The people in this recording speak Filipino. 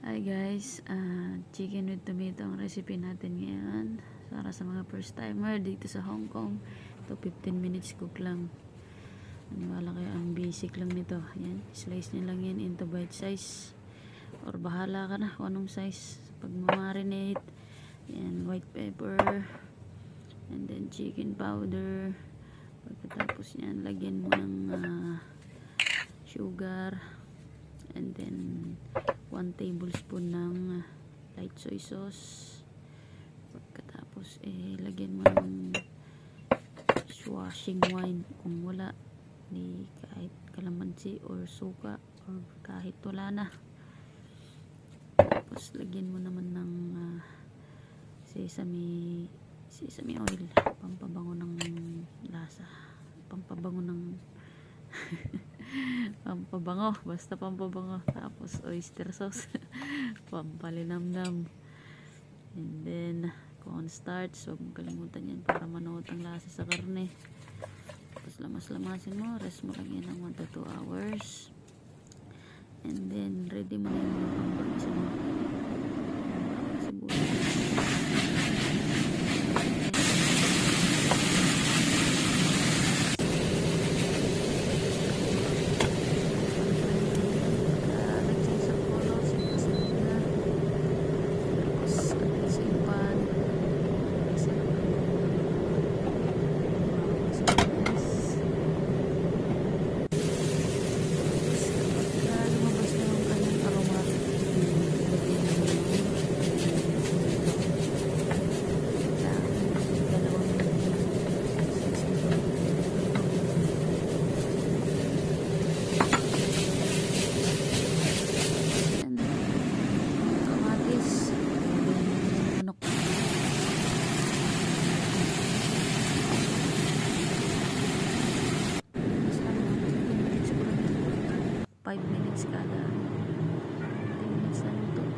Hi guys, chicken with tomato ang recipe natin ngayon para sa mga first timer dito sa Hong Kong. Ito 15 minutes cook lang. Wala kayo, ang basic lang nito. Yan, slice nyo lang yan into bite size or bahala ka na kung anong size. Pag marinate, yan, white pepper and then chicken powder. Pagkatapos yan, lagyan mo ng sugar and then 1 tablespoon ng light soy sauce. Pagkatapos lagyan mo ng washing wine kung wala, di kahit kalamansi or suka or kahit wala na. Tapos lagyan mo naman ng sesame oil, pampabango ng lasa, pampabango ng pampabango, basta pampabango. Tapos oyster sauce pampalinamnam, and then cornstarch. Huwag mong kalimutan yan para manuot ang lasa sa karne. Tapos lamas-lamasin mo, rest mo lang yan ng 1 to 2 hours, and then ready mo na yung pangbansa mo. Minutes kada 10 minutes na luto.